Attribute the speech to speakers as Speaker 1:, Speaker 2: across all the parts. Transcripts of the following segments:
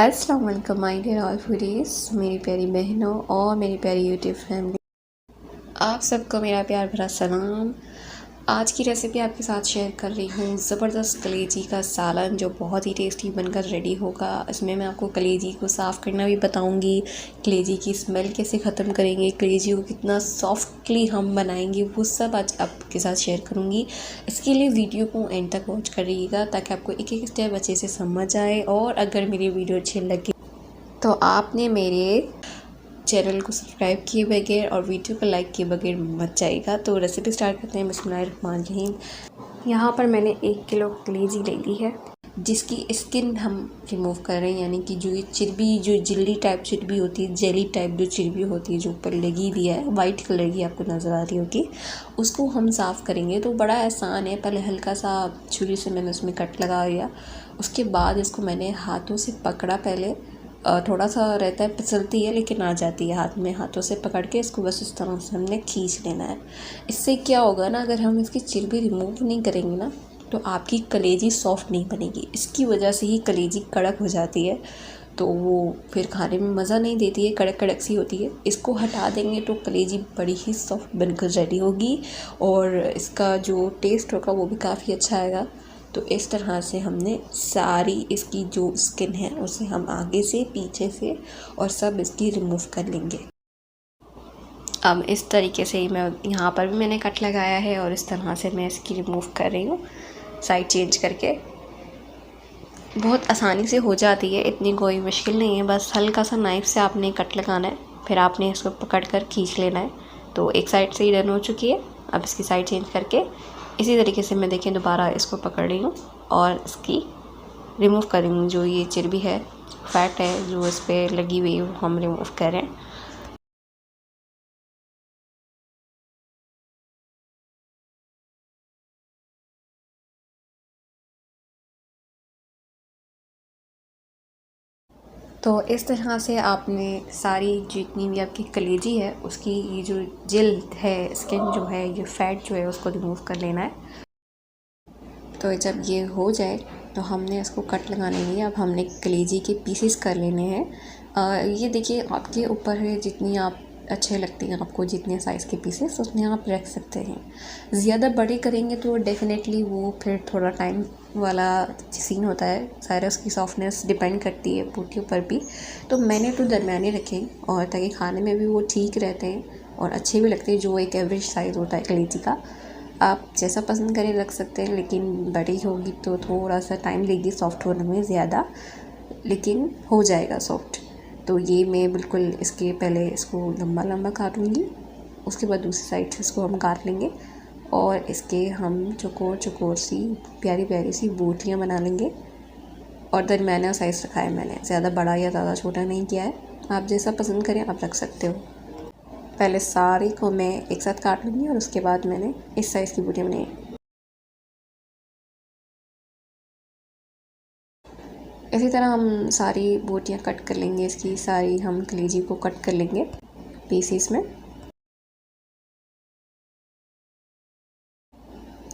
Speaker 1: अस्सलाम वालेकुम my dear all foodies, मेरी प्यारी बहनों और मेरी प्यारी यूट्यूब फैमिली, आप सबको मेरा प्यार भरा सलाम। आज की रेसिपी आपके साथ शेयर कर रही हूँ ज़बरदस्त कलेजी का सालन, जो बहुत ही टेस्टी बनकर रेडी होगा। इसमें मैं आपको कलेजी को साफ़ करना भी बताऊँगी, कलेजी की स्मेल कैसे ख़त्म करेंगे, कलेजी को कितना सॉफ्टली हम बनाएंगे, वो सब आज आपके साथ शेयर करूँगी। इसके लिए वीडियो को एंड तक वॉच करिएगा ताकि आपको एक एक स्टेप अच्छे से समझ आए। और अगर मेरी वीडियो अच्छी लगे तो आपने मेरे चैनल को सब्सक्राइब किए बगैर और वीडियो को लाइक किए बगैर मत जाएगा। तो रेसिपी स्टार्ट करते हैं। बिस्मिल्लाहिर्रहमानिर्रहीम। यहाँ पर मैंने 1 किलो कलेजी ले ली है, जिसकी स्किन हम रिमूव कर रहे हैं, यानी कि जो ये चिरबी, जो जिल्ली टाइप चिरबी होती है, जेली टाइप जो चिरबी होती है जो ऊपर लगी हुई है, वाइट कलर की आपको नज़र आ रही होगी, उसको हम साफ़ करेंगे। तो बड़ा आसान है। पहले हल्का सा छुरी से मैंने उसमें कट लगा दिया, उसके बाद इसको मैंने हाथों से पकड़ा। पहले थोड़ा सा रहता है, फिसलती है लेकिन आ जाती है हाथ में। हाथों से पकड़ के इसको बस इस तरह से हमने खींच लेना है। इससे क्या होगा ना, अगर हम इसकी चिरबी रिमूव नहीं करेंगे ना तो आपकी कलेजी सॉफ्ट नहीं बनेगी। इसकी वजह से ही कलेजी कड़क हो जाती है, तो वो फिर खाने में मज़ा नहीं देती है, कड़क कड़क सी होती है। इसको हटा देंगे तो कलेजी बड़ी ही सॉफ्ट बनकर रेडी होगी और इसका जो टेस्ट होगा वो भी काफ़ी अच्छा आएगा। तो इस तरह से हमने सारी इसकी जो स्किन है उसे हम आगे से, पीछे से और सब इसकी रिमूव कर लेंगे। अब इस तरीके से ही मैं यहाँ पर भी मैंने कट लगाया है और इस तरह से मैं इसकी रिमूव कर रही हूँ, साइड चेंज करके। बहुत आसानी से हो जाती है, इतनी कोई मुश्किल नहीं है। बस हल्का सा नाइफ़ से आपने कट लगाना है, फिर आपने इसको पकड़ कर खींच लेना है। तो एक साइड से ही डन हो चुकी है। अब इसकी साइड चेंज करके इसी तरीके से मैं देखें दोबारा इसको पकड़ रही हूँ और इसकी रिमूव कर रही हूँ। जो ये चिरबी है, फैट है जो इस पर लगी हुई है, वो हम रिमूव कर रहे हैं। तो इस तरह से आपने सारी जितनी भी आपकी कलेजी है उसकी ये जो जिल्द है, स्किन जो है, ये फैट जो है उसको रिमूव कर लेना है। तो जब ये हो जाए तो हमने इसको कट लगाने लिए अब हमने कलेजी के पीसेस कर लेने हैं। ये देखिए आपके ऊपर है, जितनी आप अच्छे लगते हैं आपको, जितने साइज़ के पीसेस उतने आप रख सकते हैं। ज़्यादा बड़े करेंगे तो डेफिनेटली वो फिर थोड़ा टाइम वाला सीन होता है, सारा उसकी सॉफ्टनेस डिपेंड करती है बोटियों पर भी। तो मैंने तो दरमियाने रखे और ताकि खाने में भी वो ठीक रहते हैं और अच्छे भी लगते हैं, जो एक एवरेज साइज़ होता है कलेजी का। आप जैसा पसंद करें रख सकते हैं, लेकिन बड़ी होगी तो थोड़ा सा टाइम लेगी सॉफ्ट होने में ज़्यादा, लेकिन हो जाएगा सॉफ्ट। तो ये मैं बिल्कुल इसके पहले इसको लंबा लंबा काटूँगी, उसके बाद दूसरी साइड से इसको हम काट लेंगे और इसके हम चौकोर चौकोर सी प्यारी प्यारी सी बोटियाँ बना लेंगे। और दरमियाना साइज़ रखा है मैंने, ज़्यादा बड़ा या ज़्यादा छोटा नहीं किया है। आप जैसा पसंद करें आप रख सकते हो। पहले सारी को मैं एक साथ काट लूँगी और उसके बाद मैंने इस साइज़ की बोटियाँ बनाई। इसी तरह हम सारी बोटियाँ कट कर लेंगे, इसकी सारी हम कलेजी को कट कर लेंगे पीसेस में।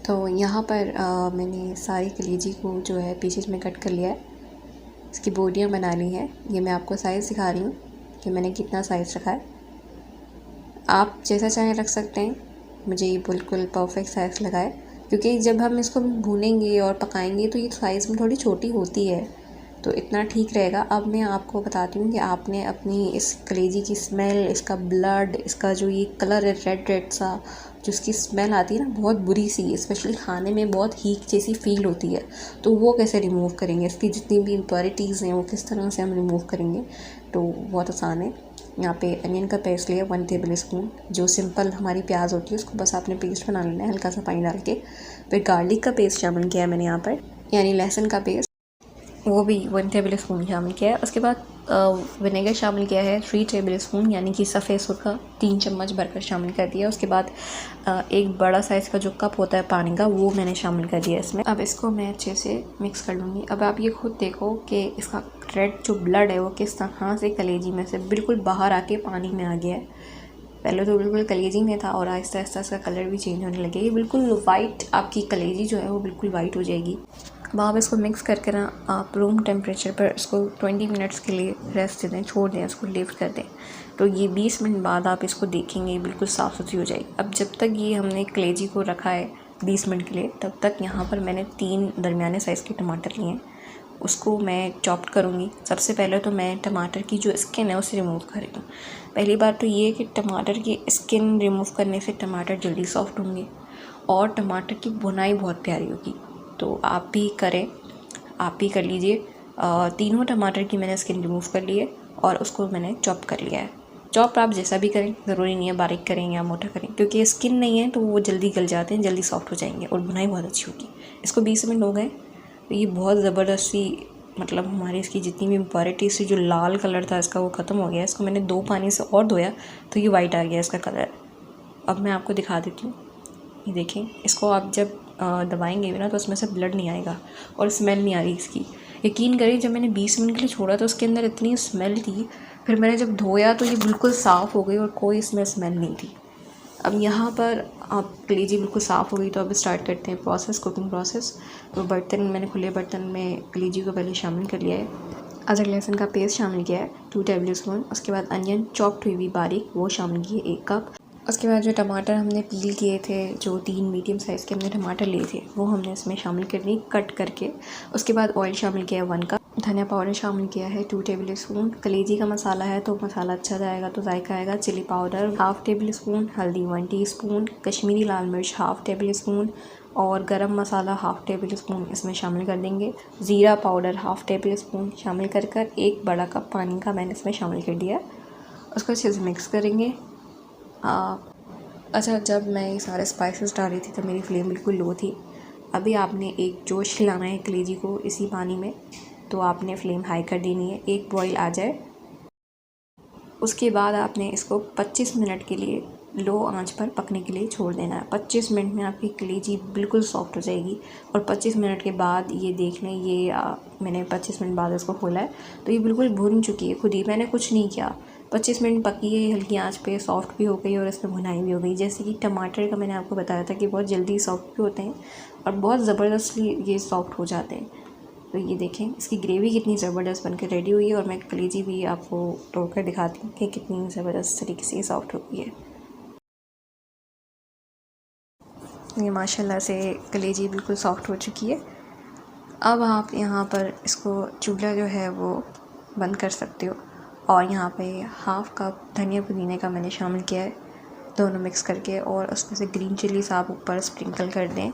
Speaker 1: तो यहाँ पर मैंने सारी कलेजी को जो है पीसेस में कट कर लिया है, इसकी बोटियाँ बना ली हैं। ये मैं आपको साइज़ दिखा रही हूँ कि मैंने कितना साइज़ रखा है। आप जैसा चाहें रख सकते हैं, मुझे ये बिल्कुल परफेक्ट साइज़ लगा है, क्योंकि जब हम इसको भूनेंगे और पकाएंगे तो ये साइज़ में थोड़ी छोटी होती है, तो इतना ठीक रहेगा। अब मैं आपको बताती हूँ कि आपने अपनी इस कलेजी की स्मेल, इसका ब्लड, इसका जो ये कलर है रेड रेड सा, जो इसकी स्मेल आती है ना बहुत बुरी सी, स्पेशली खाने में बहुत हीट जैसी फ़ील होती है, तो वो कैसे रिमूव करेंगे, इसकी जितनी भी इम्प्योरिटीज़ हैं वो किस तरह से हम रिमूव करेंगे। तो बहुत आसान है। यहाँ पे अनियन का पेस्ट लिया 1 टेबल स्पून, जो सिंपल हमारी प्याज होती है उसको बस आपने पेस्ट बना लेना है हल्का सा पानी डाल के। फिर गार्लिक का पेस्ट शामिल किया है मैंने यहाँ पर, यानी लहसुन का पेस्ट, वो भी 1 टेबल स्पून शामिल किया है। उसके बाद विनेगर शामिल किया है 3 टेबल स्पून, यानी कि सफ़ेद सुरखा 3 चम्मच भरकर शामिल कर दिया। उसके बाद एक बड़ा साइज़ का जो कप होता है पानी का, वो मैंने शामिल कर दिया इसमें। अब इसको मैं अच्छे से मिक्स कर लूँगी। अब आप ये खुद देखो कि इसका रेड जो ब्लड है वो किस तरह से कलेजी में से बिल्कुल बाहर आके पानी में आ गया है। पहले तो बिल्कुल कलेजी में था और आहिस्ता आहिस्ता इसका कलर भी चेंज होने लगे। ये बिल्कुल वाइट, आपकी कलेजी जो है वो बिल्कुल वाइट हो जाएगी। अब आप इसको मिक्स करके ना आप रूम टेम्परेचर पर इसको 20 मिनट्स के लिए रेस्ट दे दें, छोड़ दें, इसको लिफ्ट कर दें। तो ये 20 मिनट बाद आप इसको देखेंगे बिल्कुल साफ़ सुथरी हो जाएगी। अब जब तक ये हमने कलेजी को रखा है 20 मिनट के लिए, तब तक यहाँ पर मैंने 3 दरमियाने साइज़ के टमाटर लिए हैं। उसको मैं चॉप करूँगी। सबसे पहले तो मैं टमाटर की जो स्किन है उसे रिमूव कर रही हूँ। पहली बात तो ये है कि टमाटर की स्किन रिमूव करने से टमाटर जल्दी सॉफ्ट होंगे और टमाटर की भुनाई बहुत प्यारी होगी। तो आप भी करें, आप भी कर लीजिए। तीनों टमाटर की मैंने स्किन रिमूव कर ली है और उसको मैंने चॉप कर लिया है। चॉप आप जैसा भी करें, ज़रूरी नहीं है बारीक करें या मोटा करें, क्योंकि स्किन नहीं है तो वो जल्दी गल जाते हैं, जल्दी सॉफ्ट हो जाएंगे और भुनाई बहुत अच्छी होगी। इसको 20 मिनट हो गए तो ये बहुत ज़बरदस्ती मतलब हमारी इसकी जितनी भी इम्प्योरिटी से जो लाल कलर था इसका वो ख़त्म हो गया। इसको मैंने 2 पानी से और धोया तो ये वाइट आ गया इसका कलर। अब मैं आपको दिखा देती हूँ, ये देखें। इसको आप जब दबाएंगे भी ना तो उसमें से ब्लड नहीं आएगा और स्मेल नहीं आ रही इसकी। यकीन करें, जब मैंने 20 मिनट के लिए छोड़ा तो उसके अंदर इतनी स्मेल थी, फिर मैंने जब धोया तो ये बिल्कुल साफ़ हो गई और कोई इसमें स्मेल नहीं थी। अब यहाँ पर आप कलेजी बिल्कुल साफ़ हो गई तो अब स्टार्ट करते हैं प्रोसेस, कुकिंग प्रोसेस। तो बर्तन मैंने खुले बर्तन में कलेजी को पहले शामिल कर लिया है। अदरक लहसुन का पेस्ट शामिल किया है 2 टेबल स्पून। उसके बाद अनियन चॉप्ड हुई हुई बारीक वो शामिल किए 1 कप। उसके बाद जो टमाटर हमने पील किए थे, जो 3 मीडियम साइज़ के हमने टमाटर लिए थे, वो हमने इसमें शामिल कर दी कट करके। उसके बाद ऑयल शामिल किया है 1 कप। धनिया पाउडर शामिल किया है 2 टेबल स्पून। कलेजी का मसाला है तो मसाला अच्छा जाएगा तो जायका आएगा। Chilli powder 1/2 tablespoon. हल्दी 1 टीस्पून। कश्मीरी लाल मिर्च 1/2 टेबल स्पून और गरम मसाला 1/2 टेबल स्पून इसमें शामिल कर देंगे। ज़ीरा पाउडर 1/2 टेबल स्पून शामिल कर 1 बड़ा कप पानी का मैंने इसमें शामिल कर दिया। उसको अच्छे से मिक्स करेंगे। अच्छा, जब मैं ये सारे स्पाइसेस डाल रही थी तो मेरी फ्लेम बिल्कुल लो थी। अभी आपने एक जोश खिलाना है कलेजी को इसी पानी में, तो आपने फ्लेम हाई कर देनी है। एक बॉईल आ जाए उसके बाद आपने इसको 25 मिनट के लिए लो आंच पर पकने के लिए छोड़ देना है। 25 मिनट में आपकी कलेजी बिल्कुल सॉफ्ट हो जाएगी। और 25 मिनट के बाद ये देख लें, ये मैंने 25 मिनट बाद इसको खोला है तो ये बिल्कुल भुन चुकी है खुद ही, मैंने कुछ नहीं किया। 25 मिनट पकी है हल्की आंच पे, सॉफ्ट भी हो गई और इसमें भुनाई भी हो गई। जैसे कि टमाटर का मैंने आपको बताया था कि बहुत जल्दी सॉफ्ट भी होते हैं और बहुत ज़बरदस्ती ये सॉफ्ट हो जाते हैं। तो ये देखें इसकी ग्रेवी कितनी ज़बरदस्त बनकर रेडी हुई है और मैं कलेजी भी आपको तोड़कर दिखाती हूँ कि कितनी ज़बरदस्त तरीके से सॉफ्ट हो गई है। ये माशाल्लाह से कलेजी बिल्कुल सॉफ्ट हो चुकी है। अब आप यहाँ पर इसको चूल्हा जो है वो बंद कर सकते हो और यहाँ पे 1/2 कप धनिया पुदीने का मैंने शामिल किया है, दोनों मिक्स करके। और उसमें से ग्रीन चिलीज आप ऊपर स्प्रिंकल कर दें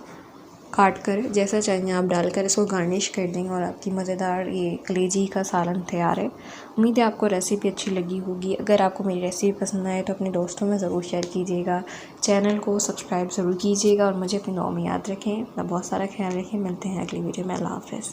Speaker 1: काट कर, जैसा चाहिए आप डालकर इसको गार्निश कर देंगे और आपकी मज़ेदार ये कलेजी का सालन तैयार है। उम्मीद है आपको रेसिपी अच्छी लगी होगी। अगर आपको मेरी रेसिपी पसंद आए तो अपने दोस्तों में ज़रूर शेयर कीजिएगा, चैनल को सब्सक्राइब ज़रूर कीजिएगा और मुझे अपनी दुआ में याद रखें। अपना बहुत सारा ख्याल रखें। मिलते हैं अगली वीडियो में। अल्लाह हाफ़िज़।